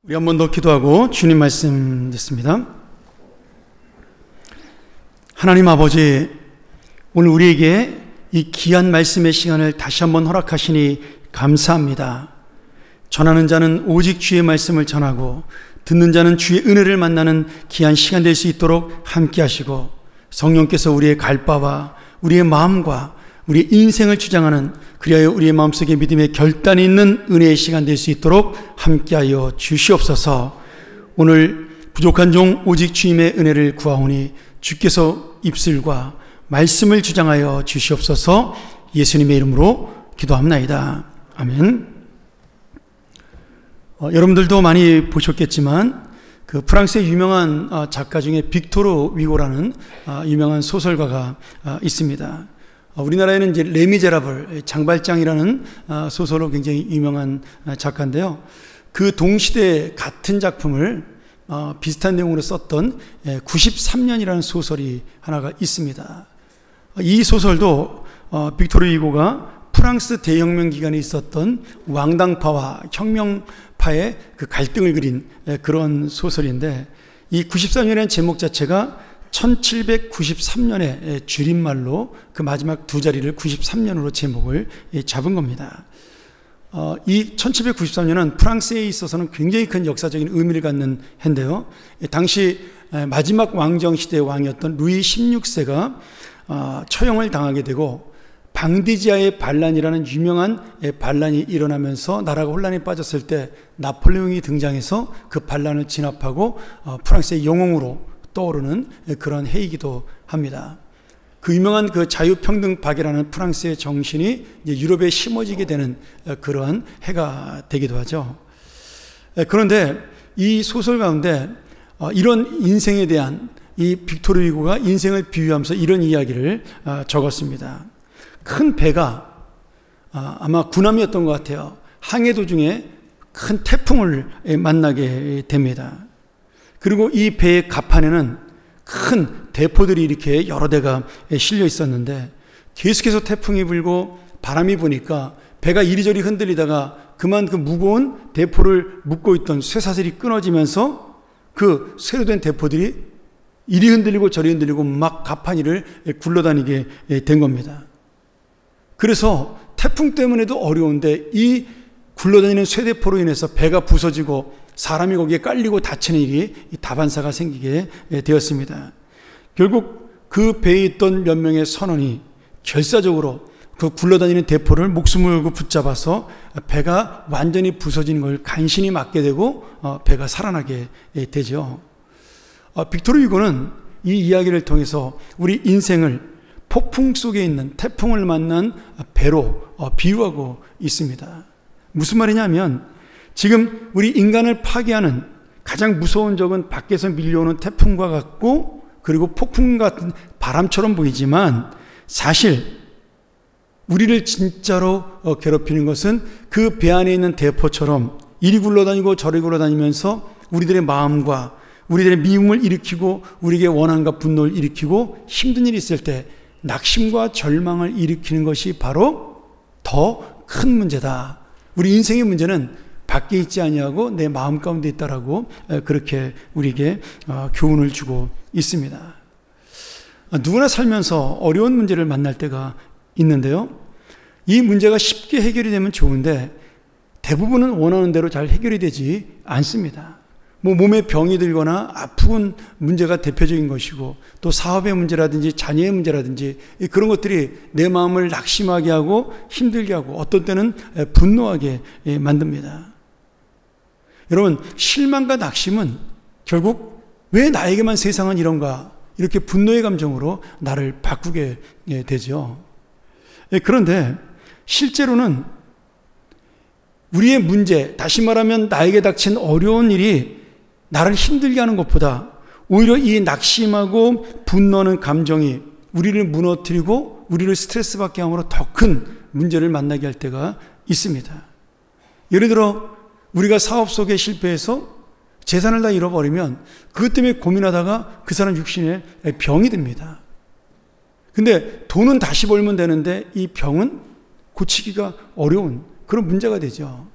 우리 한 번 더 기도하고 주님 말씀 듣습니다. 하나님 아버지, 오늘 우리에게 이 귀한 말씀의 시간을 다시 한번 허락하시니 감사합니다. 전하는 자는 오직 주의 말씀을 전하고 듣는 자는 주의 은혜를 만나는 귀한 시간 될 수 있도록 함께 하시고, 성령께서 우리의 갈바와 우리의 마음과 우리의 인생을 주장하는, 그리하여 우리의 마음속에 믿음의 결단이 있는 은혜의 시간 될 수 있도록 함께하여 주시옵소서. 오늘 부족한 종 오직 주님의 은혜를 구하오니 주께서 입술과 말씀을 주장하여 주시옵소서. 예수님의 이름으로 기도합나이다. 아멘. 여러분들도 많이 보셨겠지만 그 프랑스의 유명한 작가 중에 빅토르 위고라는 유명한 소설가가 있습니다. 우리나라에는 이제 레미제라블, 장발장이라는 소설로 굉장히 유명한 작가인데요. 그 동시대 같은 작품을 비슷한 내용으로 썼던 93년이라는 소설이 하나가 있습니다. 이 소설도 빅토르 위고가 프랑스 대혁명 기간에 있었던 왕당파와 혁명파의 그 갈등을 그린 그런 소설인데, 이 93년의 제목 자체가 1793년의 줄임말로 그 마지막 두 자리를 93년으로 제목을 잡은 겁니다. 이 1793년은 프랑스에 있어서는 굉장히 큰 역사적인 의미를 갖는 해인데요. 당시 마지막 왕정 시대의 왕이었던 루이 16세가 처형을 당하게 되고, 방디지아의 반란이라는 유명한 반란이 일어나면서 나라가 혼란에 빠졌을 때 나폴레옹이 등장해서 그 반란을 진압하고 프랑스의 영웅으로 떠오르는 그런 해이기도 합니다. 그 유명한 그 자유평등박이라는 프랑스의 정신이 이제 유럽에 심어지게 되는 그런 해가 되기도 하죠. 그런데 이 소설 가운데 이런 인생에 대한, 이 빅토르 위고가 인생을 비유하면서 이런 이야기를 적었습니다. 큰 배가 아마 군함이었던 것 같아요. 항해 도중에 큰 태풍을 만나게 됩니다. 그리고 이 배의 갑판에는 큰 대포들이 이렇게 여러 대가 실려 있었는데, 계속해서 태풍이 불고 바람이 부니까 배가 이리저리 흔들리다가 그만 그 무거운 대포를 묶고 있던 쇠사슬이 끊어지면서 그 쇠로 된 대포들이 이리 흔들리고 저리 흔들리고 막 갑판 위를 굴러다니게 된 겁니다. 그래서 태풍 때문에도 어려운데 이 굴러다니는 쇠대포로 인해서 배가 부서지고 사람이 거기에 깔리고 다치는 일이 다반사가 생기게 되었습니다. 결국 그 배에 있던 몇 명의 선원이 결사적으로 그 굴러다니는 대포를 목숨을 걸고 붙잡아서 배가 완전히 부서지는 걸 간신히 막게 되고 배가 살아나게 되죠. 빅토르 위고는 이 이야기를 통해서 우리 인생을 폭풍 속에 있는 태풍을 만난 배로 비유하고 있습니다. 무슨 말이냐면, 지금 우리 인간을 파괴하는 가장 무서운 적은 밖에서 밀려오는 태풍과 같고, 그리고 폭풍 같은 바람처럼 보이지만, 사실 우리를 진짜로 괴롭히는 것은 그 배 안에 있는 대포처럼 이리 굴러다니고 저리 굴러다니면서 우리들의 마음과 우리들의 미움을 일으키고 우리에게 원한과 분노를 일으키고, 힘든 일이 있을 때 낙심과 절망을 일으키는 것이 바로 더 큰 문제다. 우리 인생의 문제는 밖에 있지 아니하고 내 마음 가운데 있다라고 그렇게 우리에게 교훈을 주고 있습니다. 누구나 살면서 어려운 문제를 만날 때가 있는데요. 이 문제가 쉽게 해결이 되면 좋은데 대부분은 원하는 대로 잘 해결이 되지 않습니다. 몸에 병이 들거나 아픈 문제가 대표적인 것이고, 또 사업의 문제라든지 자녀의 문제라든지 그런 것들이 내 마음을 낙심하게 하고 힘들게 하고 어떤 때는 분노하게 만듭니다. 여러분, 실망과 낙심은 결국 왜 나에게만 세상은 이런가, 이렇게 분노의 감정으로 나를 바꾸게 되죠. 그런데 실제로는 우리의 문제, 다시 말하면 나에게 닥친 어려운 일이 나를 힘들게 하는 것보다 오히려 이 낙심하고 분노하는 감정이 우리를 무너뜨리고 우리를 스트레스 받게 함으로 더 큰 문제를 만나게 할 때가 있습니다. 예를 들어 우리가 사업 속에 실패해서 재산을 다 잃어버리면 그것 때문에 고민하다가 그 사람 육신에 병이 듭니다. 근데 돈은 다시 벌면 되는데 이 병은 고치기가 어려운 그런 문제가 되죠.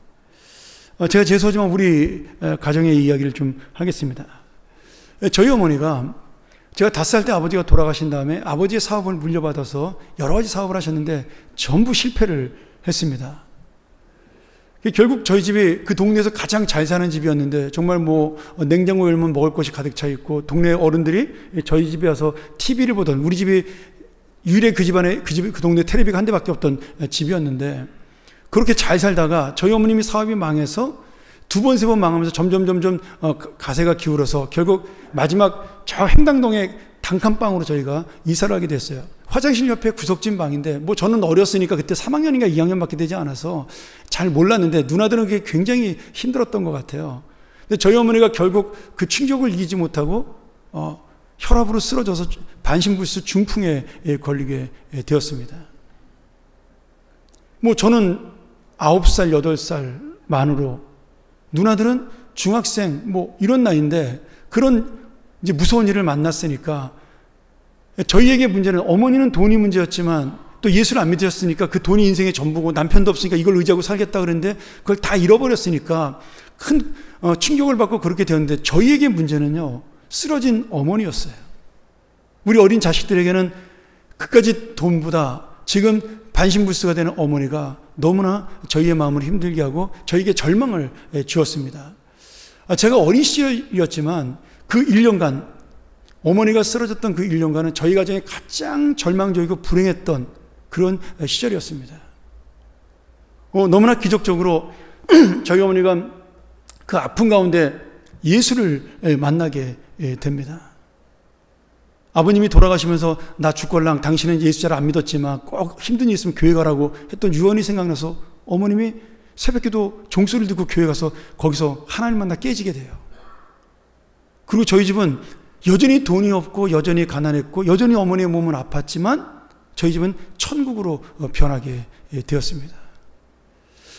제가 죄송하지만 우리 가정의 이야기를 좀 하겠습니다. 저희 어머니가 제가 5살 때 아버지가 돌아가신 다음에 아버지의 사업을 물려받아서 여러 가지 사업을 하셨는데 전부 실패를 했습니다. 결국 저희 집이 그 동네에서 가장 잘 사는 집이었는데 정말 뭐 냉장고 열면 먹을 것이 가득 차 있고 동네 어른들이 저희 집에 와서 TV를 보던, 우리 집이 유일의 그 집안에 그 동네 텔레비가 한 대밖에 없던 집이었는데 그렇게 잘 살다가 저희 어머님이 사업이 망해서 2번, 3번 망하면서 점점 가세가 기울어서 결국 마지막 저 행당동의 단칸방으로 저희가 이사를 하게 됐어요. 화장실 옆에 구석진 방인데 뭐 저는 어렸으니까 그때 3학년인가 2학년밖에 되지 않아서 잘 몰랐는데 누나들은 그게 굉장히 힘들었던 것 같아요. 근데 저희 어머니가 결국 그 충격을 이기지 못하고 혈압으로 쓰러져서 반신불수 중풍에 걸리게 되었습니다. 뭐 저는 9살, 8살 만으로, 누나들은 중학생 뭐 이런 나이인데 그런 이제 무서운 일을 만났으니까 저희에게 문제는, 어머니는 돈이 문제였지만 또 예수를 안 믿으셨으니까 그 돈이 인생의 전부고 남편도 없으니까 이걸 의지하고 살겠다 그랬는데 그걸 다 잃어버렸으니까 큰 충격을 받고 그렇게 되었는데 저희에게 문제는요, 쓰러진 어머니였어요. 우리 어린 자식들에게는 그까지 돈보다 지금 반신불수가 되는 어머니가 너무나 저희의 마음을 힘들게 하고 저희에게 절망을 주었습니다. 제가 어린 시절이었지만 그 1년간, 어머니가 쓰러졌던 그 1년간은 저희 가정에 가장 절망적이고 불행했던 그런 시절이었습니다. 너무나 기적적으로 저희 어머니가 그 아픈 가운데 예수를 만나게 됩니다. 아버님이 돌아가시면서 나 죽걸랑 당신은 예수 잘 안 믿었지만 꼭 힘든 일 있으면 교회 가라고 했던 유언이 생각나서 어머님이 새벽기도 종소리를 듣고 교회 가서 거기서 하나님 만나 깨지게 돼요. 그리고 저희 집은 여전히 돈이 없고 여전히 가난했고 여전히 어머니의 몸은 아팠지만 저희 집은 천국으로 변하게 되었습니다.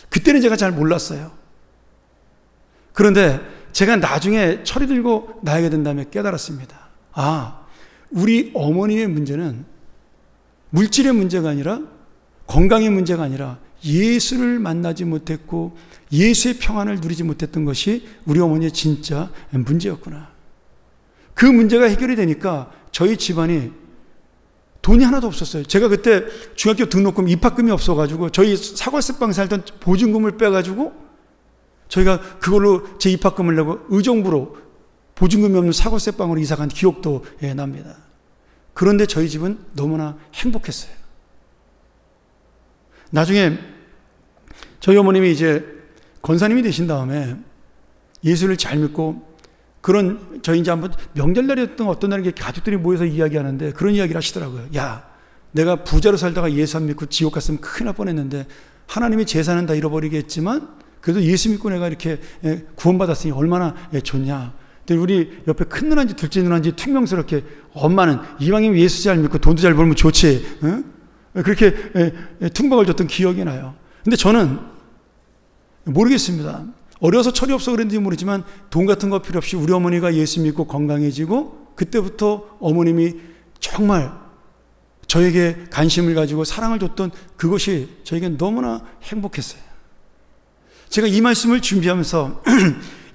그때는 제가 잘 몰랐어요. 그런데 제가 나중에 철이 들고 나이가 된 다음에 깨달았습니다. 우리 어머니의 문제는 물질의 문제가 아니라, 건강의 문제가 아니라 예수를 만나지 못했고 예수의 평안을 누리지 못했던 것이 우리 어머니의 진짜 문제였구나. 그 문제가 해결이 되니까 저희 집안이 돈이 하나도 없었어요. 제가 그때 중학교 등록금, 입학금이 없어가지고 저희 사과스방 살던 보증금을 빼가지고 저희가 그걸로 제 입학금을 내고 의정부로 보증금이 없는 사과스방으로 이사간 기억도 납니다. 그런데 저희 집은 너무나 행복했어요. 나중에 저희 어머님이 이제 권사님이 되신 다음에 예수를 잘 믿고, 그런, 저희 이제 한번 명절날이었던 어떤 날에 가족들이 모여서 이야기하는데 그런 이야기를 하시더라고요. 야, 내가 부자로 살다가 예수 안 믿고 지옥 갔으면 큰일 날 뻔했는데 하나님이 재산은 다 잃어버리겠지만 그래도 예수 믿고 내가 이렇게 구원받았으니 얼마나 좋냐. 근데 우리 옆에 큰 누나인지 둘째 누나인지 퉁명스럽게, 엄마는 이왕이면 예수 잘 믿고 돈도 잘 벌면 좋지, 응? 그렇게 퉁박을 줬던 기억이 나요. 근데 저는 모르겠습니다. 어려서 철이 없어 그랬는지 모르지만 돈 같은 거 필요 없이 우리 어머니가 예수 믿고 건강해지고 그때부터 어머님이 정말 저에게 관심을 가지고 사랑을 줬던 그것이 저에겐 너무나 행복했어요. 제가 이 말씀을 준비하면서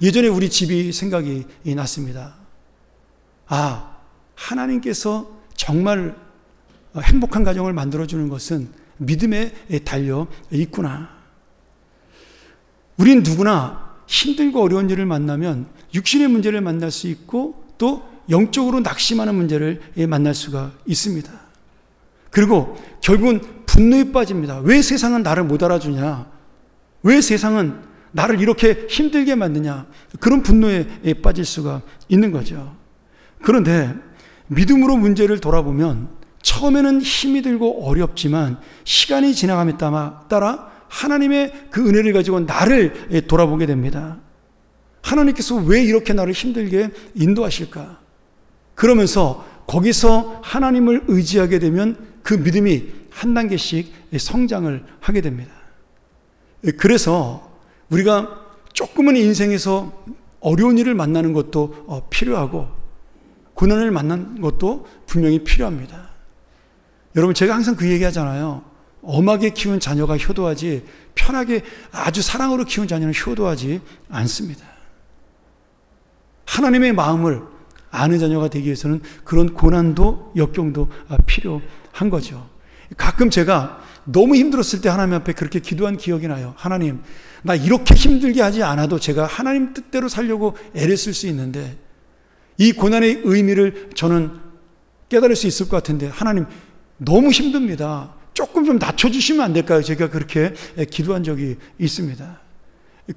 예전에 우리 집이 생각이 났습니다. 하나님께서 정말 행복한 가정을 만들어주는 것은 믿음에 달려 있구나. 우린 누구나 힘들고 어려운 일을 만나면 육신의 문제를 만날 수 있고 또 영적으로 낙심하는 문제를 만날 수가 있습니다. 그리고 결국은 분노에 빠집니다. 왜 세상은 나를 못 알아주냐? 왜 세상은 나를 이렇게 힘들게 만드냐? 그런 분노에 빠질 수가 있는 거죠. 그런데 믿음으로 문제를 돌아보면 처음에는 힘이 들고 어렵지만 시간이 지나감에 따라 하나님의 그 은혜를 가지고 나를 돌아보게 됩니다. 하나님께서 왜 이렇게 나를 힘들게 인도하실까? 그러면서 거기서 하나님을 의지하게 되면 그 믿음이 한 단계씩 성장을 하게 됩니다. 그래서 우리가 조금은 인생에서 어려운 일을 만나는 것도 필요하고 고난을 만나는 것도 분명히 필요합니다. 여러분, 제가 항상 그 얘기 하잖아요. 엄하게 키운 자녀가 효도하지, 편하게 아주 사랑으로 키운 자녀는 효도하지 않습니다. 하나님의 마음을 아는 자녀가 되기 위해서는 그런 고난도 역경도 필요한 거죠. 가끔 제가 너무 힘들었을 때 하나님 앞에 그렇게 기도한 기억이 나요. 하나님, 나 이렇게 힘들게 하지 않아도 제가 하나님 뜻대로 살려고 애를 쓸 수 있는데 이 고난의 의미를 저는 깨달을 수 있을 것 같은데 하나님 너무 힘듭니다. 조금 좀 낮춰주시면 안 될까요? 제가 그렇게 기도한 적이 있습니다.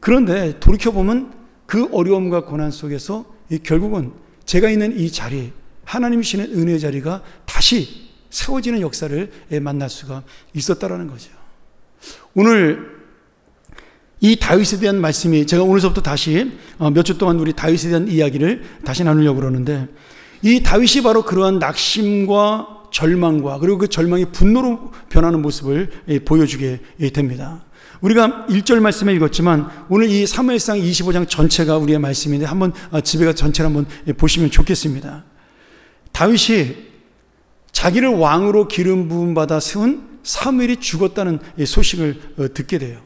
그런데 돌이켜보면 그 어려움과 고난 속에서 결국은 제가 있는 이 자리, 하나님이 주시는 은혜의 자리가 다시 세워지는 역사를 만날 수가 있었다라는 거죠. 오늘 이 다윗에 대한 말씀이, 제가 오늘서부터 다시 몇 주 동안 우리 다윗에 대한 이야기를 다시 나누려고 그러는데, 이 다윗이 바로 그러한 낙심과 절망과 그리고 그 절망이 분노로 변하는 모습을 보여주게 됩니다. 우리가 1절 말씀에 읽었지만 오늘 이 사무엘상 25장 전체가 우리의 말씀인데 한번 집에 가서 전체를 한번 보시면 좋겠습니다. 다윗이 자기를 왕으로 기름 부음 받아 세운 사무엘이 죽었다는 소식을 듣게 돼요.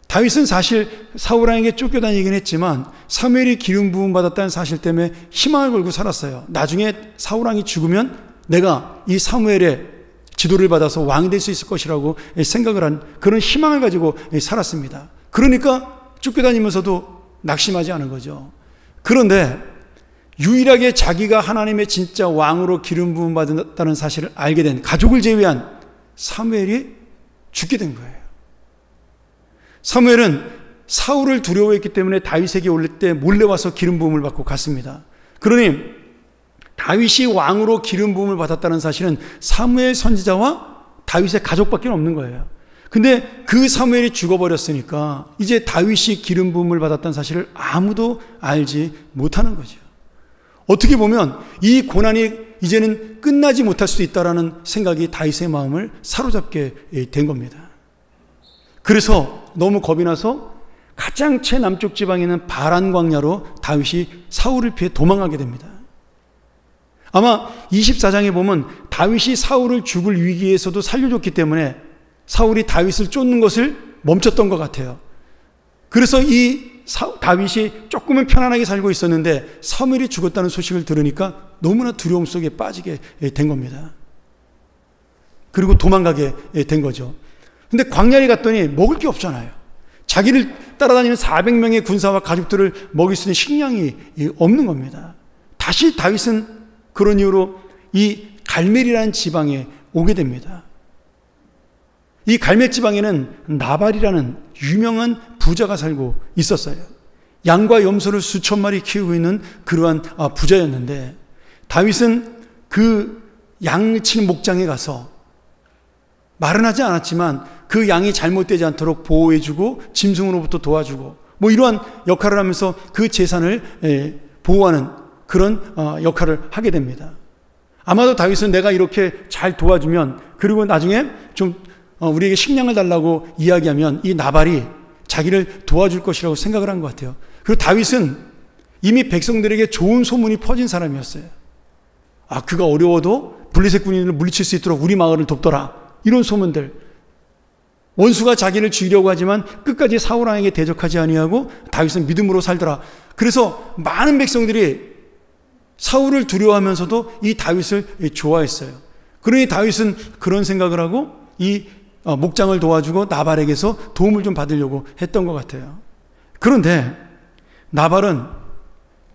다윗은 사실 사울왕에게 쫓겨다니긴 했지만 사무엘이 기름 부음 받았다는 사실 때문에 희망을 걸고 살았어요. 나중에 사울왕이 죽으면 내가 이 사무엘의 지도를 받아서 왕이 될 수 있을 것이라고 생각을 한 그런 희망을 가지고 살았습니다. 그러니까 쫓겨다니면서도 낙심하지 않은 거죠. 그런데 유일하게 자기가 하나님의 진짜 왕으로 기름 부음 받았다는 사실을 알게 된 가족을 제외한 사무엘이 죽게 된 거예요. 사무엘은 사울을 두려워했기 때문에 다윗에게 올 때 몰래 와서 기름 부음을 받고 갔습니다. 그러니 다윗이 왕으로 기름 부음을 받았다는 사실은 사무엘 선지자와 다윗의 가족밖에 없는 거예요. 근데 그 사무엘이 죽어버렸으니까 이제 다윗이 기름 부음을 받았다는 사실을 아무도 알지 못하는 거죠. 어떻게 보면 이 고난이 이제는 끝나지 못할 수도 있다라는 생각이 다윗의 마음을 사로잡게 된 겁니다. 그래서 너무 겁이 나서 가장 최남쪽 지방에 있는 바란 광야로 다윗이 사울을 피해 도망가게 됩니다. 아마 24장에 보면 다윗이 사울을 죽을 위기에서도 살려줬기 때문에 사울이 다윗을 쫓는 것을 멈췄던 것 같아요. 그래서 이 다윗이 조금은 편안하게 살고 있었는데 사무엘이 죽었다는 소식을 들으니까 너무나 두려움 속에 빠지게 된 겁니다. 그리고 도망가게 된 거죠. 근데 광야에 갔더니 먹을 게 없잖아요. 자기를 따라다니는 400명의 군사와 가족들을 먹일 수 있는 식량이 없는 겁니다. 다시 다윗은 그런 이유로 이 갈멜이라는 지방에 오게 됩니다. 이 갈멜 지방에는 나발이라는 유명한 부자가 살고 있었어요. 양과 염소를 수천 마리 키우고 있는 그러한 부자였는데 다윗은 그 양을 치는 목장에 가서 말은 하지 않았지만 그 양이 잘못되지 않도록 보호해주고 짐승으로부터 도와주고 뭐 이러한 역할을 하면서 그 재산을 보호하는 그런 역할을 하게 됩니다. 아마도 다윗은 내가 이렇게 잘 도와주면 그리고 나중에 좀 우리에게 식량을 달라고 이야기하면 이 나발이 자기를 도와줄 것이라고 생각을 한 것 같아요. 그리고 다윗은 이미 백성들에게 좋은 소문이 퍼진 사람이었어요. 그가 어려워도 블레셋 군인을 물리칠 수 있도록 우리 마을을 돕더라. 이런 소문들. 원수가 자기를 죽이려고 하지만 끝까지 사울왕에게 대적하지 아니하고 다윗은 믿음으로 살더라. 그래서 많은 백성들이 사울을 두려워하면서도 이 다윗을 좋아했어요. 그러니 다윗은 그런 생각을 하고 이 목장을 도와주고 나발에게서 도움을 좀 받으려고 했던 것 같아요. 그런데 나발은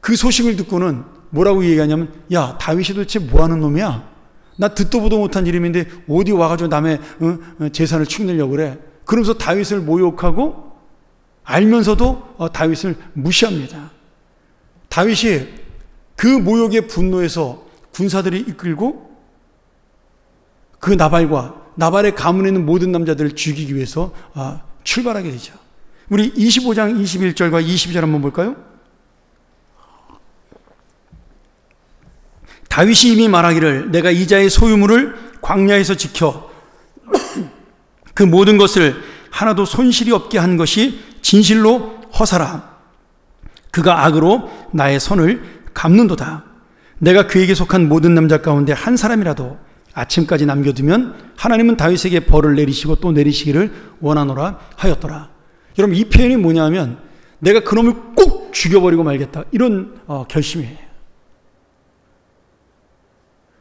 그 소식을 듣고는 뭐라고 얘기하냐면 야, 다윗이 도대체 뭐하는 놈이야? 나 듣도 보도 못한 이름인데 어디 와가지고 남의 재산을 축내려고 그래. 그러면서 다윗을 모욕하고 알면서도 다윗을 무시합니다. 다윗이 그 모욕의 분노에서 군사들이 이끌고 그 나발의 가문에 있는 모든 남자들을 죽이기 위해서 출발하게 되죠. 우리 25장 21절과 22절 한번 볼까요? 다윗이 이미 말하기를 내가 이자의 소유물을 광야에서 지켜 그 모든 것을 하나도 손실이 없게 한 것이 진실로 허사라. 그가 악으로 나의 선을 갚는도다. 내가 그에게 속한 모든 남자 가운데 한 사람이라도 아침까지 남겨두면 하나님은 다윗에게 벌을 내리시고 또 내리시기를 원하노라 하였더라. 여러분, 이 표현이 뭐냐면 내가 그놈을 꼭 죽여버리고 말겠다, 이런 결심이에요.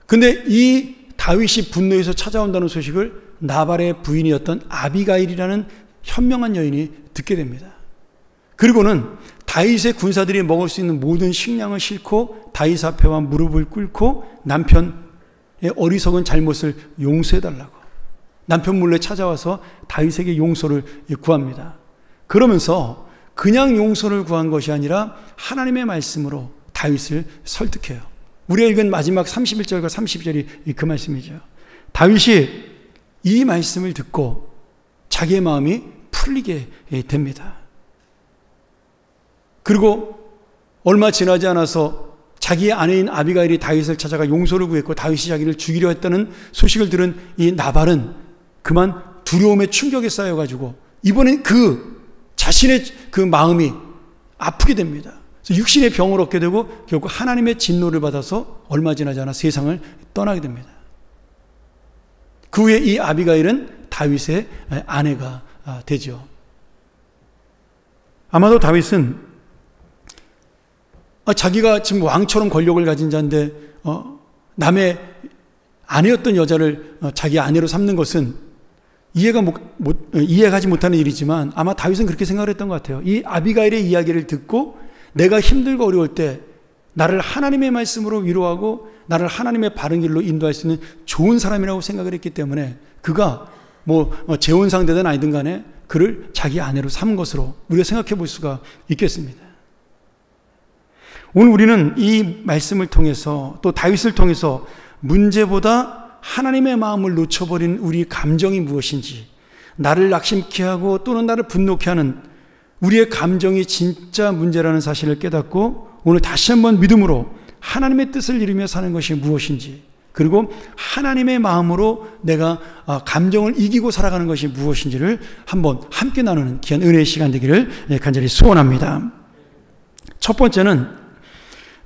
근데 이 다윗이 분노해서 찾아온다는 소식을 나발의 부인이었던 아비가일이라는 현명한 여인이 듣게 됩니다. 그리고는 다윗의 군사들이 먹을 수 있는 모든 식량을 싣고 다윗 앞에와 무릎을 꿇고 남편의 어리석은 잘못을 용서해달라고 남편 몰래 찾아와서 다윗에게 용서를 구합니다. 그러면서 그냥 용서를 구한 것이 아니라 하나님의 말씀으로 다윗을 설득해요. 우리가 읽은 마지막 31절과 32절이 그 말씀이죠. 다윗이 이 말씀을 듣고 자기의 마음이 풀리게 됩니다. 그리고 얼마 지나지 않아서 자기의 아내인 아비가일이 다윗을 찾아가 용서를 구했고 다윗이 자기를 죽이려 했다는 소식을 들은 이 나발은 그만 두려움에 충격에 쌓여가지고 이번엔 자신의 그 마음이 아프게 됩니다. 그래서 육신의 병을 얻게 되고 결국 하나님의 진노를 받아서 얼마 지나지 않아 세상을 떠나게 됩니다. 그 후에 이 아비가일은 다윗의 아내가 되죠. 아마도 다윗은 자기가 지금 왕처럼 권력을 가진 자인데 남의 아내였던 여자를 자기 아내로 삼는 것은 이해가지 못하는 일이지만 아마 다윗은 그렇게 생각을 했던 것 같아요. 이 아비가일의 이야기를 듣고 내가 힘들고 어려울 때 나를 하나님의 말씀으로 위로하고 나를 하나님의 바른 길로 인도할 수 있는 좋은 사람이라고 생각을 했기 때문에 그가 재혼상 되든 아니든 간에 그를 자기 아내로 삼은 것으로 우리가 생각해 볼 수가 있겠습니다. 오늘 우리는 이 말씀을 통해서 또 다윗을 통해서 문제보다 하나님의 마음을 놓쳐버린 우리 감정이 무엇인지, 나를 낙심케 하고 또는 나를 분노케 하는 우리의 감정이 진짜 문제라는 사실을 깨닫고 오늘 다시 한번 믿음으로 하나님의 뜻을 이루며 사는 것이 무엇인지, 그리고 하나님의 마음으로 내가 감정을 이기고 살아가는 것이 무엇인지를 한번 함께 나누는 귀한 은혜의 시간 되기를 간절히 소원합니다. 첫 번째는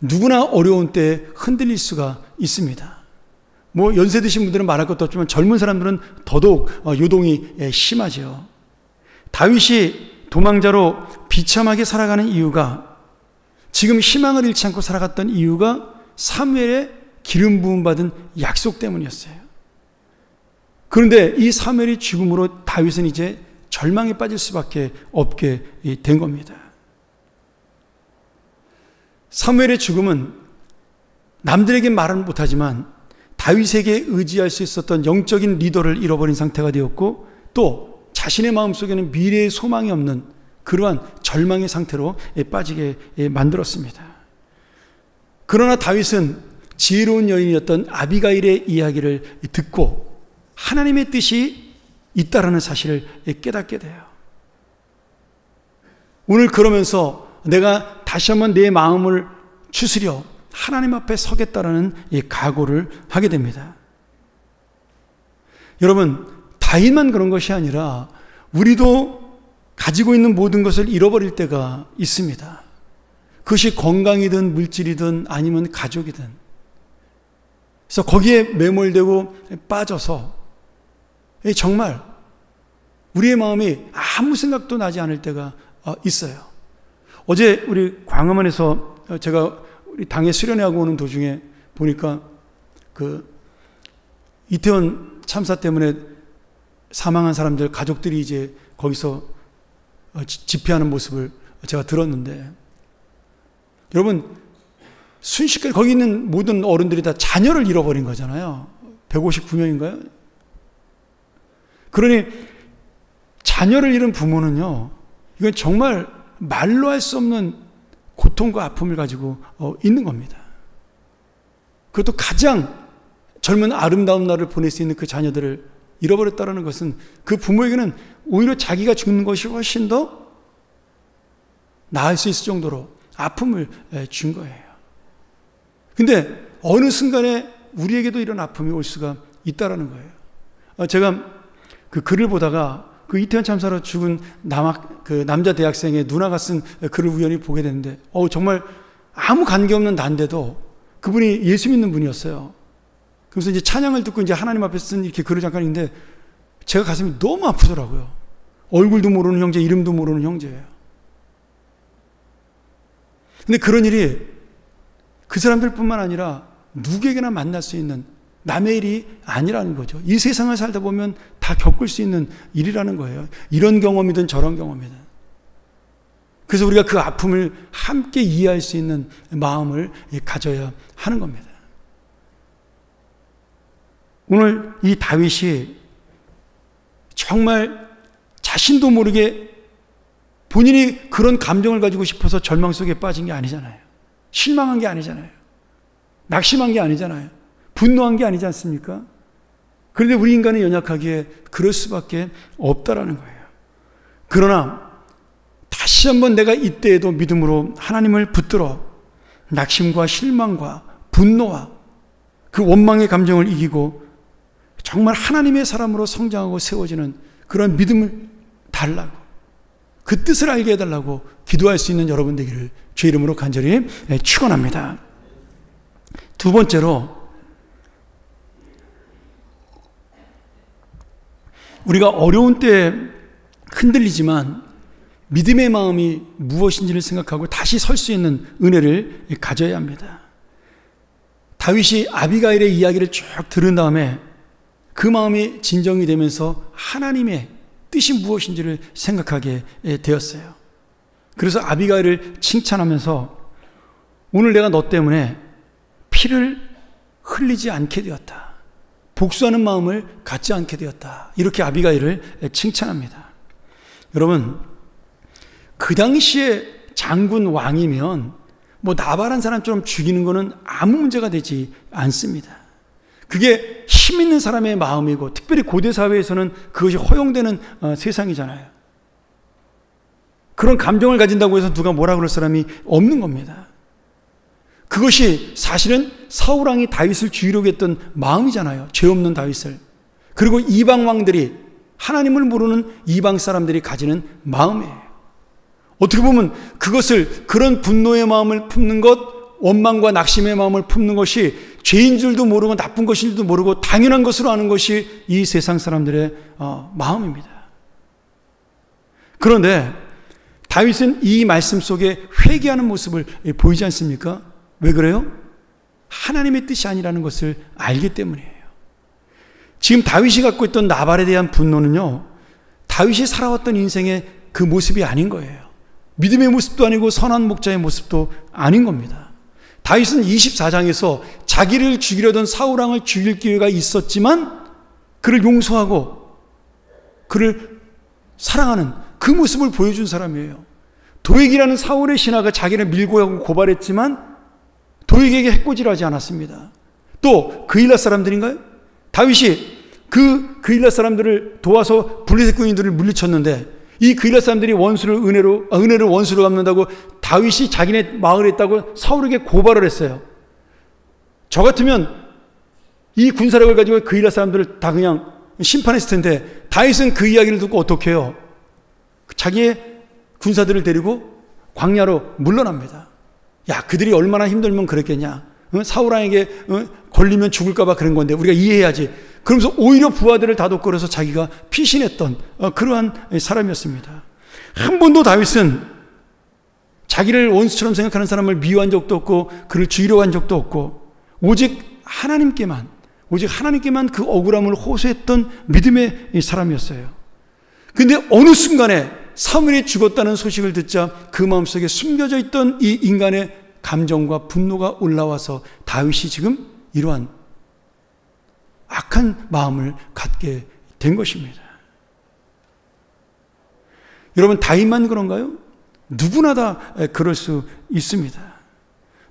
누구나 어려운 때에 흔들릴 수가 있습니다. 연세 드신 분들은 말할 것도 없지만 젊은 사람들은 더더욱 요동이 심하죠. 다윗이 도망자로 비참하게 살아가는 이유가, 지금 희망을 잃지 않고 살아갔던 이유가 사무엘의 기름 부음 받은 약속 때문이었어요. 그런데 이 사무엘의 죽음으로 다윗은 이제 절망에 빠질 수밖에 없게 된 겁니다. 사무엘의 죽음은 남들에게 말은 못하지만 다윗에게 의지할 수 있었던 영적인 리더를 잃어버린 상태가 되었고 또 자신의 마음속에는 미래의 소망이 없는 그러한 절망의 상태로 빠지게 만들었습니다. 그러나 다윗은 지혜로운 여인이었던 아비가일의 이야기를 듣고 하나님의 뜻이 있다라는 사실을 깨닫게 돼요. 오늘 그러면서 내가 다시 한번 내 마음을 추스려 하나님 앞에 서겠다라는 각오를 하게 됩니다. 여러분, 다윗만 그런 것이 아니라 우리도 가지고 있는 모든 것을 잃어버릴 때가 있습니다. 그것이 건강이든 물질이든 아니면 가족이든. 그래서 거기에 매몰되고 빠져서 정말 우리의 마음이 아무 생각도 나지 않을 때가 있어요. 어제 우리 광화문에서 제가 우리 당에 수련회하고 오는 도중에 보니까 이태원 참사 때문에 사망한 사람들 가족들이 이제 거기서 집회하는 모습을 제가 들었는데, 여러분 순식간에 거기 있는 모든 어른들이 다 자녀를 잃어버린 거잖아요. 159명인가요? 그러니 자녀를 잃은 부모는요, 이건 정말 말로 할 수 없는 고통과 아픔을 가지고 있는 겁니다. 그것도 가장 젊은 아름다운 날을 보낼 수 있는 그 자녀들을 잃어버렸다는 것은 그 부모에게는 오히려 자기가 죽는 것이 훨씬 더 나을 수 있을 정도로 아픔을 준 거예요. 근데 어느 순간에 우리에게도 이런 아픔이 올 수가 있다는 거예요. 제가 그 글을 보다가 그 이태원 참사로 죽은 남자 대학생의 누나가 쓴 글을 우연히 보게 됐는데, 정말 아무 관계없는 난데도 그분이 예수 믿는 분이었어요. 그래서 이제 찬양을 듣고 이제 하나님 앞에 쓴 이렇게 글을 잠깐 있는데 제가 가슴이 너무 아프더라고요. 얼굴도 모르는 형제, 이름도 모르는 형제예요. 근데 그런 일이 그 사람들뿐만 아니라 누구에게나 만날 수 있는 남의 일이 아니라는 거죠. 이 세상을 살다 보면 다 겪을 수 있는 일이라는 거예요. 이런 경험이든 저런 경험이든. 그래서 우리가 그 아픔을 함께 이해할 수 있는 마음을 가져야 하는 겁니다. 오늘 이 다윗이 정말 자신도 모르게 본인이 그런 감정을 가지고 싶어서 절망 속에 빠진 게 아니잖아요. 실망한 게 아니잖아요. 낙심한 게 아니잖아요. 분노한 게 아니지 않습니까? 그런데 우리 인간은 연약하기에 그럴 수밖에 없다라는 거예요. 그러나 다시 한번 내가 이때에도 믿음으로 하나님을 붙들어 낙심과 실망과 분노와 그 원망의 감정을 이기고 정말 하나님의 사람으로 성장하고 세워지는 그런 믿음을 달라고, 그 뜻을 알게 해달라고 기도할 수 있는 여러분 되기를 주의 이름으로 간절히 축원합니다. 두 번째로, 우리가 어려운 때에 흔들리지만 믿음의 마음이 무엇인지를 생각하고 다시 설 수 있는 은혜를 가져야 합니다. 다윗이 아비가일의 이야기를 쭉 들은 다음에 그 마음이 진정이 되면서 하나님의 뜻이 무엇인지를 생각하게 되었어요. 그래서 아비가일을 칭찬하면서 오늘 내가 너 때문에 피를 흘리지 않게 되었다. 복수하는 마음을 갖지 않게 되었다. 이렇게 아비가일을 칭찬합니다. 여러분, 그 당시에 장군 왕이면 뭐 나발한 사람처럼 죽이는 것은 아무 문제가 되지 않습니다. 그게 힘 있는 사람의 마음이고, 특별히 고대 사회에서는 그것이 허용되는 세상이잖아요. 그런 감정을 가진다고 해서 누가 뭐라 그럴 사람이 없는 겁니다. 그것이 사실은 사울 왕이 다윗을 죽이려고 했던 마음이잖아요. 죄 없는 다윗을. 그리고 이방 왕들이, 하나님을 모르는 이방 사람들이 가지는 마음이에요. 어떻게 보면 그것을, 그런 분노의 마음을 품는 것, 원망과 낙심의 마음을 품는 것이 죄인 줄도 모르고 나쁜 것인 줄도 모르고 당연한 것으로 아는 것이 이 세상 사람들의 마음입니다. 그런데 다윗은 이 말씀 속에 회개하는 모습을 보이지 않습니까? 왜 그래요? 하나님의 뜻이 아니라는 것을 알기 때문이에요. 지금 다윗이 갖고 있던 나발에 대한 분노는요, 다윗이 살아왔던 인생의 그 모습이 아닌 거예요. 믿음의 모습도 아니고 선한 목자의 모습도 아닌 겁니다. 다윗은 24장에서 자기를 죽이려던 사울왕을 죽일 기회가 있었지만 그를 용서하고 그를 사랑하는 그 모습을 보여준 사람이에요. 도액이라는 사울의 신하가 자기를 밀고 하고 고발했지만 도액에게 해코지하지 않았습니다. 또 그일라 사람들인가요? 다윗이 그 그일라 사람들을 도와서 블레셋 군인들을 물리쳤는데 이 그일라 사람들이 은혜를 원수로 갚는다고 다윗이 자기네 마을에 있다고 사울에게 고발을 했어요. 저 같으면 이 군사력을 가지고 그일라 사람들을 다 그냥 심판했을 텐데 다윗은 그 이야기를 듣고 어떻게 해요? 자기의 군사들을 데리고 광야로 물러납니다. 야, 그들이 얼마나 힘들면 그랬겠냐. 사울왕에게 걸리면 죽을까 봐 그런 건데 우리가 이해해야지. 그러면서 오히려 부하들을 다독거려서 자기가 피신했던 그러한 사람이었습니다. 한 번도 다윗은 자기를 원수처럼 생각하는 사람을 미워한 적도 없고 그를 죽이려고 한 적도 없고 오직 하나님께만 그 억울함을 호소했던 믿음의 사람이었어요. 그런데 어느 순간에 사무엘이 죽었다는 소식을 듣자 그 마음속에 숨겨져 있던 이 인간의 감정과 분노가 올라와서 다윗이 지금 이러한 악한 마음을 갖게 된 것입니다. 여러분, 다윗만 그런가요? 누구나 다 그럴 수 있습니다.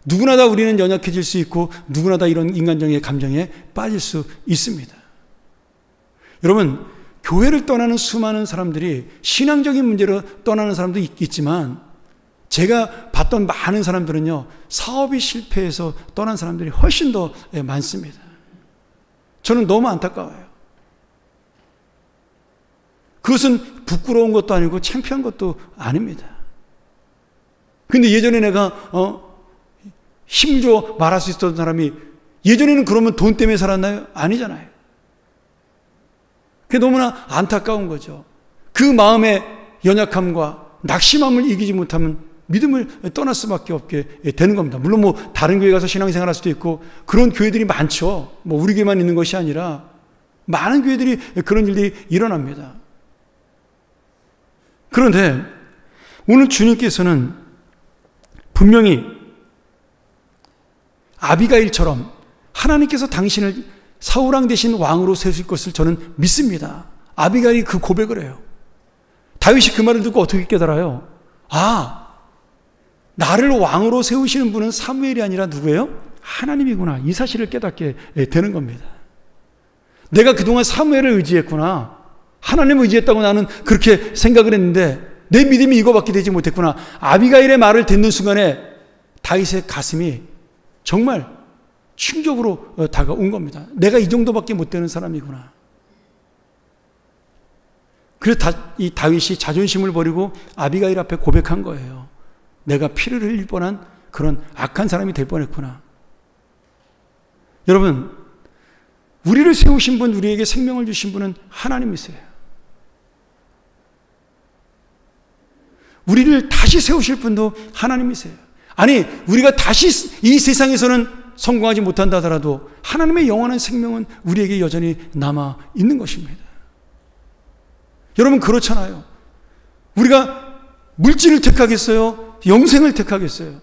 누구나 다 우리는 연약해질 수 있고 누구나 다 이런 인간적인 감정에 빠질 수 있습니다. 여러분, 교회를 떠나는 수많은 사람들이 신앙적인 문제로 떠나는 사람도 있겠지만 제가 봤던 많은 사람들은요, 사업이 실패해서 떠난 사람들이 훨씬 더 많습니다. 저는 너무 안타까워요. 그것은 부끄러운 것도 아니고 창피한 것도 아닙니다. 근데 예전에 내가 힘을 줘 말할 수 있었던 사람이 예전에는 그러면 돈 때문에 살았나요? 아니잖아요. 그게 너무나 안타까운 거죠. 그 마음의 연약함과 낙심함을 이기지 못하면 믿음을 떠날 수밖에 없게 되는 겁니다. 물론 뭐 다른 교회 가서 신앙생활 할 수도 있고 그런 교회들이 많죠. 뭐 우리 교회만 있는 것이 아니라 많은 교회들이 그런 일들이 일어납니다. 그런데 오늘 주님께서는 분명히 아비가일처럼 하나님께서 당신을 사울왕 대신 왕으로 세우실 것을 저는 믿습니다. 아비가일이 그 고백을 해요. 다윗이 그 말을 듣고 어떻게 깨달아요? 아, 나를 왕으로 세우시는 분은 사무엘이 아니라 누구예요? 하나님이구나. 이 사실을 깨닫게 되는 겁니다. 내가 그동안 사무엘을 의지했구나. 하나님을 의지했다고 나는 그렇게 생각을 했는데 내 믿음이 이거밖에 되지 못했구나. 아비가일의 말을 듣는 순간에 다윗의 가슴이 정말 충격으로 다가온 겁니다. 내가 이 정도밖에 못 되는 사람이구나. 그래서 이 다윗이 자존심을 버리고 아비가일 앞에 고백한 거예요. 내가 피를 흘릴 뻔한 그런 악한 사람이 될 뻔했구나. 여러분, 우리를 세우신 분, 우리에게 생명을 주신 분은 하나님이세요. 우리를 다시 세우실 분도 하나님이세요. 아니, 우리가 다시 이 세상에서는 성공하지 못한다 하더라도 하나님의 영원한 생명은 우리에게 여전히 남아 있는 것입니다. 여러분, 그렇잖아요. 우리가 물질을 택하겠어요? 영생을 택하겠어요?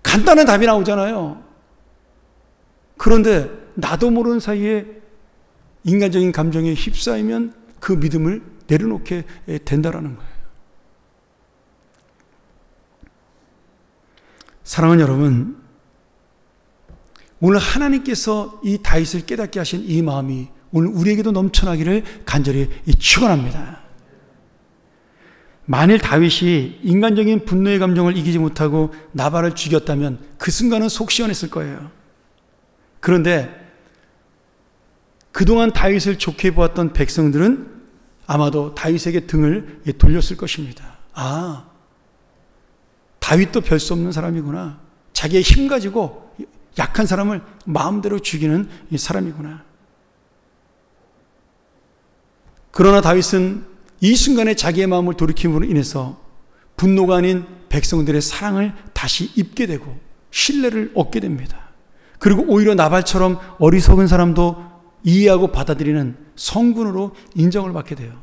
간단한 답이 나오잖아요. 그런데 나도 모르는 사이에 인간적인 감정에 휩싸이면 그 믿음을 내려놓게 된다라는 거예요. 사랑하는 여러분, 오늘 하나님께서 이 다윗을 깨닫게 하신 이 마음이 오늘 우리에게도 넘쳐나기를 간절히 축원합니다. 만일 다윗이 인간적인 분노의 감정을 이기지 못하고 나발을 죽였다면 그 순간은 속 시원했을 거예요. 그런데 그동안 다윗을 좋게 보았던 백성들은 아마도 다윗에게 등을 돌렸을 것입니다. 아, 다윗도 별 수 없는 사람이구나. 자기의 힘 가지고 약한 사람을 마음대로 죽이는 사람이구나. 그러나 다윗은 이 순간에 자기의 마음을 돌이킴으로 인해서 분노가 아닌 백성들의 사랑을 다시 입게 되고 신뢰를 얻게 됩니다. 그리고 오히려 나발처럼 어리석은 사람도 이해하고 받아들이는 성군으로 인정을 받게 돼요.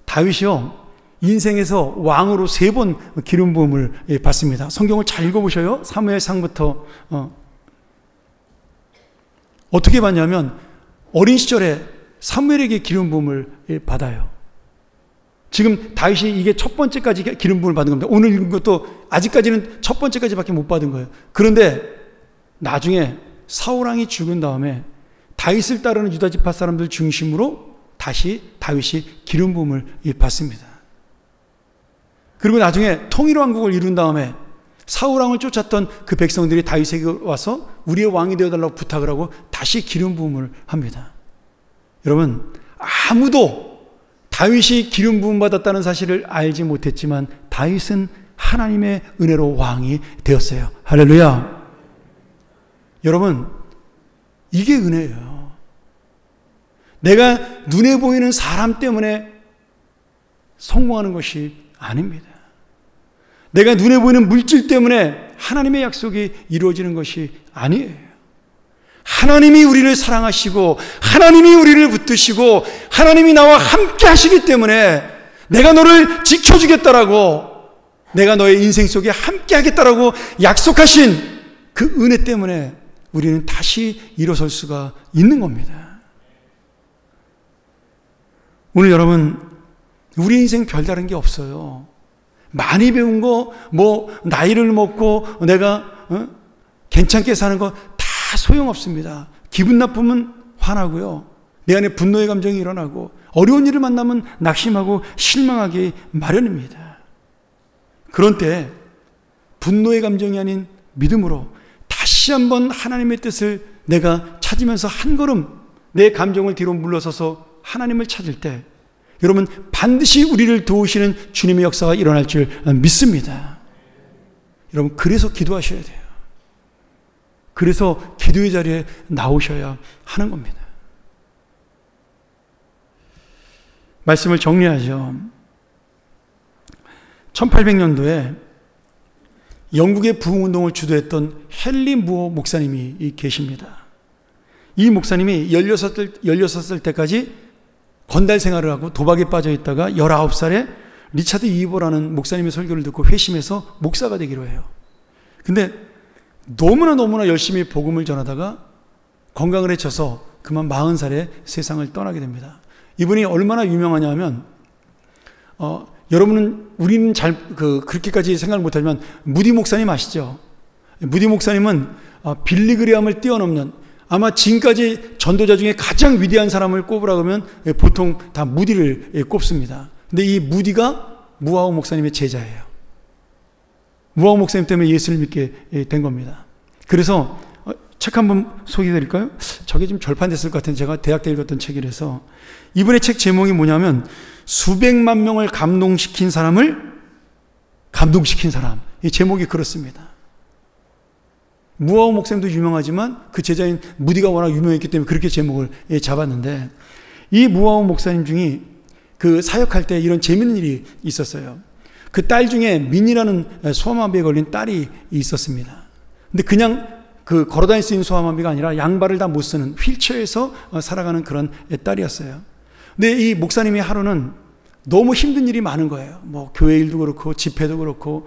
다윗이요, 인생에서 왕으로 3번 기름 부음을 받습니다. 성경을 잘 읽어보셔요. 사무엘상부터 어떻게 받냐면 어린 시절에 사무엘에게 기름 부음을 받아요. 지금 다윗이 이게 첫 번째까지 기름 부음을 받은 겁니다. 오늘 읽은 것도 아직까지는 첫 번째까지밖에 못 받은 거예요. 그런데 나중에 사울왕이 죽은 다음에 다윗을 따르는 유다 지파 사람들 중심으로 다시 다윗이 기름 부음을 받습니다. 그리고 나중에 통일왕국을 이룬 다음에 사울왕을 쫓았던 그 백성들이 다윗에게 와서 우리의 왕이 되어달라고 부탁을 하고 다시 기름 부음을 합니다. 여러분, 아무도 다윗이 기름 부음 받았다는 사실을 알지 못했지만 다윗은 하나님의 은혜로 왕이 되었어요. 할렐루야. 여러분, 이게 은혜예요. 내가 눈에 보이는 사람 때문에 성공하는 것이 아닙니다. 내가 눈에 보이는 물질 때문에 하나님의 약속이 이루어지는 것이 아니에요. 하나님이 우리를 사랑하시고 하나님이 우리를 붙드시고 하나님이 나와 함께 하시기 때문에 내가 너를 지켜주겠다라고, 내가 너의 인생 속에 함께 하겠다라고 약속하신 그 은혜 때문에 우리는 다시 일어설 수가 있는 겁니다. 오늘 여러분, 우리 인생 별다른 게 없어요. 많이 배운 거, 나이를 먹고 내가 괜찮게 사는 거 다 소용없습니다. 기분 나쁘면 화나고요. 내 안에 분노의 감정이 일어나고 어려운 일을 만나면 낙심하고 실망하기 마련입니다. 그런 때 분노의 감정이 아닌 믿음으로 다시 한번 하나님의 뜻을 내가 찾으면서 한 걸음 내 감정을 뒤로 물러서서 하나님을 찾을 때 여러분, 반드시 우리를 도우시는 주님의 역사가 일어날 줄 믿습니다. 여러분, 그래서 기도하셔야 돼요. 그래서 기도의 자리에 나오셔야 하는 겁니다. 말씀을 정리하죠. 1800년도에 영국의 부흥운동을 주도했던 헨리 무어 목사님이 계십니다. 이 목사님이 16살 때까지 건달 생활을 하고 도박에 빠져 있다가 19살에 리차드 이보라는 목사님의 설교를 듣고 회심해서 목사가 되기로 해요. 근데 너무나 열심히 복음을 전하다가 건강을 해쳐서 그만 40살에 세상을 떠나게 됩니다. 이분이 얼마나 유명하냐면 여러분은 우리는 그렇게까지 생각을 못하지만 무디 목사님 아시죠? 무디 목사님은 빌리그레함을 뛰어넘는 아마 지금까지 전도자 중에 가장 위대한 사람을 꼽으라 그러면 보통 다 무디를 꼽습니다. 근데 이 무디가 무하우 목사님의 제자예요. 무하우 목사님 때문에 예수를 믿게 된 겁니다. 그래서 책 한번 소개해 드릴까요? 저게 좀 절판됐을 것 같은데 제가 대학 때 읽었던 책이라서. 이분의 책 제목이 뭐냐면 수백만 명을 감동시킨 사람을 감동시킨 사람. 이 제목이 그렇습니다. 무하우 목사님도 유명하지만 그 제자인 무디가 워낙 유명했기 때문에 그렇게 제목을 잡았는데, 이 무하우 목사님 중에 그 사역할 때 이런 재밌는 일이 있었어요. 그 딸 중에 민이라는 소아마비에 걸린 딸이 있었습니다. 근데 그냥 그 걸어다닐 수 있는 소아마비가 아니라 양발을 다 못 쓰는 휠체어에서 살아가는 그런 딸이었어요. 근데 이 목사님이 하루는 너무 힘든 일이 많은 거예요. 뭐 교회 일도 그렇고 집회도 그렇고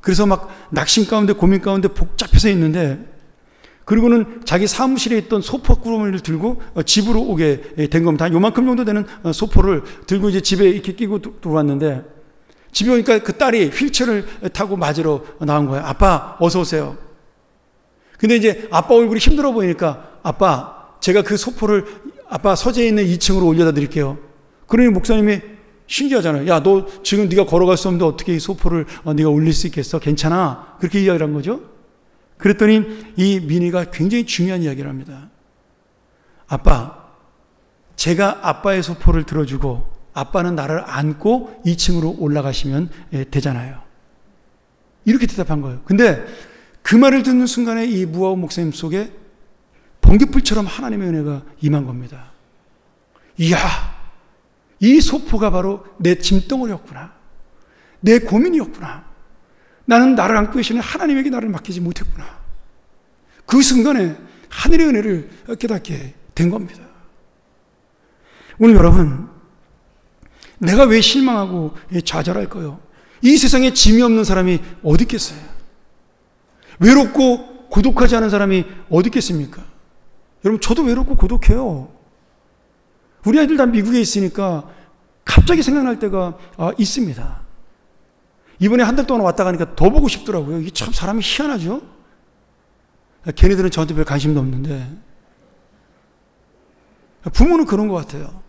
그래서 막 낙심 가운데 고민 가운데 복잡해서 있는데, 그리고는 자기 사무실에 있던 소포 꾸러미를 들고 집으로 오게 된 겁니다. 요만큼 정도 되는 소포를 들고 이제 집에 이렇게 끼고 들어왔는데, 집에 오니까 그 딸이 휠체어를 타고 맞으러 나온 거예요. 아빠 어서 오세요. 근데 이제 아빠 얼굴이 힘들어 보이니까, 아빠 제가 그 소포를 아빠 서재에 있는 2층으로 올려다 드릴게요. 그러니 목사님이 신기하잖아요. 야, 너 지금 네가 걸어갈 수 없는데 어떻게 이 소포를 네가 올릴 수 있겠어? 괜찮아. 그렇게 이야기를 한 거죠. 그랬더니 이 미니가 굉장히 중요한 이야기를 합니다. 아빠, 제가 아빠의 소포를 들어주고 아빠는 나를 안고 2층으로 올라가시면 되잖아요. 이렇게 대답한 거예요. 근데 그 말을 듣는 순간에 이 무하우 목사님 속에 번개불처럼 하나님의 은혜가 임한 겁니다. 이야, 이 소포가 바로 내 짐덩어리였구나. 내 고민이었구나. 나는 나를 안고 계시는 하나님에게 나를 맡기지 못했구나. 그 순간에 하늘의 은혜를 깨닫게 된 겁니다. 오늘 여러분, 내가 왜 실망하고 좌절할까요? 이 세상에 짐이 없는 사람이 어디 있겠어요? 외롭고 고독하지 않은 사람이 어디 있겠습니까? 여러분, 저도 외롭고 고독해요. 우리 아이들 다 미국에 있으니까 갑자기 생각날 때가 있습니다. 이번에 한 달 동안 왔다 가니까 더 보고 싶더라고요. 이게 참 사람이 희한하죠? 걔네들은 저한테 별 관심도 없는데. 부모는 그런 것 같아요.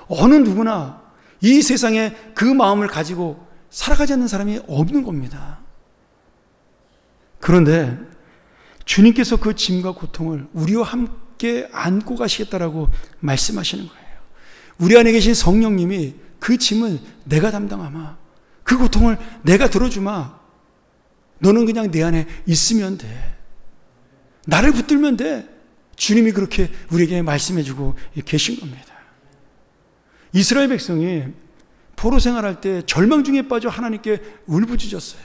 어느 누구나 이 세상에 그 마음을 가지고 살아가지 않는 사람이 없는 겁니다. 그런데 주님께서 그 짐과 고통을 우리와 함께 안고 가시겠다라고 말씀하시는 거예요. 우리 안에 계신 성령님이 그 짐을 내가 담당하마, 그 고통을 내가 들어주마, 너는 그냥 내 안에 있으면 돼, 나를 붙들면 돼. 주님이 그렇게 우리에게 말씀해주고 계신 겁니다. 이스라엘 백성이 포로 생활할 때 절망 중에 빠져 하나님께 울부짖었어요.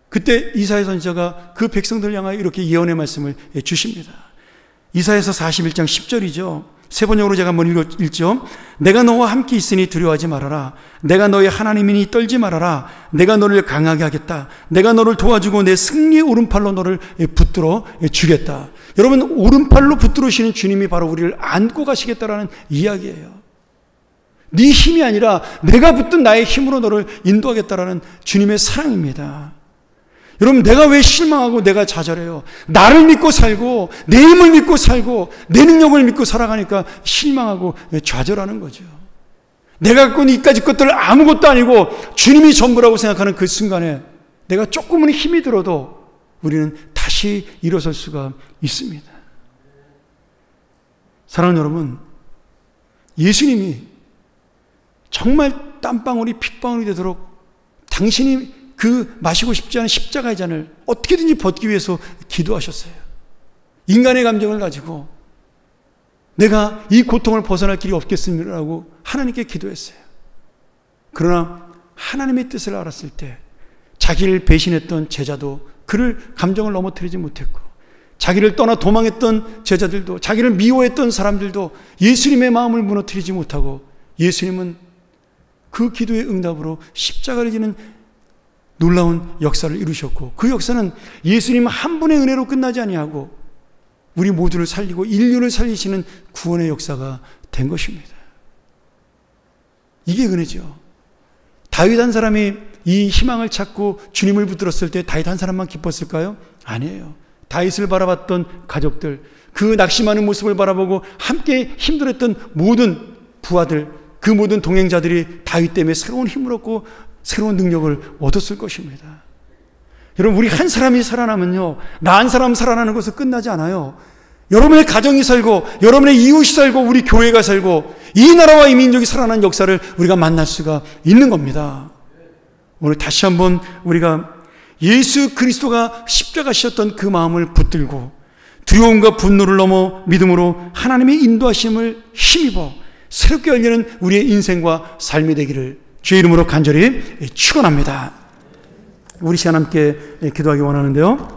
그때 이사야 선지자가 그 백성들을 향하여 이렇게 예언의 말씀을 주십니다. 이사야서 41장 10절이죠. 세 번역으로 제가 한번 읽죠. 내가 너와 함께 있으니 두려워하지 말아라. 내가 너의 하나님이니 떨지 말아라. 내가 너를 강하게 하겠다. 내가 너를 도와주고 내 승리의 오른팔로 너를 붙들어 주겠다. 여러분, 오른팔로 붙들으시는 주님이 바로 우리를 안고 가시겠다라는 이야기예요. 네 힘이 아니라 내가 붙든 나의 힘으로 너를 인도하겠다라는 주님의 사랑입니다. 여러분, 내가 왜 실망하고 내가 좌절해요? 나를 믿고 살고 내 힘을 믿고 살고 내 능력을 믿고 살아가니까 실망하고 좌절하는 거죠. 내가 갖고 있는 이까지 것들 아무것도 아니고 주님이 전부라고 생각하는 그 순간에 내가 조금은 힘이 들어도 우리는 다시 일어설 수가 있습니다. 사랑하는 여러분, 예수님이 정말 땀방울이 핏방울이 되도록 당신이 그 마시고 싶지 않은 십자가의 잔을 어떻게든지 벗기 위해서 기도하셨어요. 인간의 감정을 가지고 내가 이 고통을 벗어날 길이 없겠습니다라고 하나님께 기도했어요. 그러나 하나님의 뜻을 알았을 때 자기를 배신했던 제자도 그를 감정을 넘어뜨리지 못했고, 자기를 떠나 도망했던 제자들도, 자기를 미워했던 사람들도 예수님의 마음을 무너뜨리지 못하고, 예수님은 그 기도의 응답으로 십자가를 지는 놀라운 역사를 이루셨고, 그 역사는 예수님 한 분의 은혜로 끝나지 아니하고 우리 모두를 살리고 인류를 살리시는 구원의 역사가 된 것입니다. 이게 은혜죠. 다윗 한 사람이 이 희망을 찾고 주님을 붙들었을 때 다윗 한 사람만 기뻤을까요? 아니에요. 다윗을 바라봤던 가족들, 그 낙심하는 모습을 바라보고 함께 힘들었던 모든 부하들, 그 모든 동행자들이 다윗 때문에 새로운 힘을 얻고 새로운 능력을 얻었을 것입니다. 여러분, 우리 한 사람이 살아나면요, 나 한 사람 살아나는 것은 끝나지 않아요. 여러분의 가정이 살고, 여러분의 이웃이 살고, 우리 교회가 살고, 이 나라와 이 민족이 살아나는 역사를 우리가 만날 수가 있는 겁니다. 오늘 다시 한번 우리가 예수 그리스도가 십자가 지셨던 그 마음을 붙들고 두려움과 분노를 넘어 믿음으로 하나님의 인도하심을 힘입어 새롭게 열리는 우리의 인생과 삶이 되기를 주의 이름으로 간절히 축원합니다. 우리 시간 함께 기도하기 원하는데요.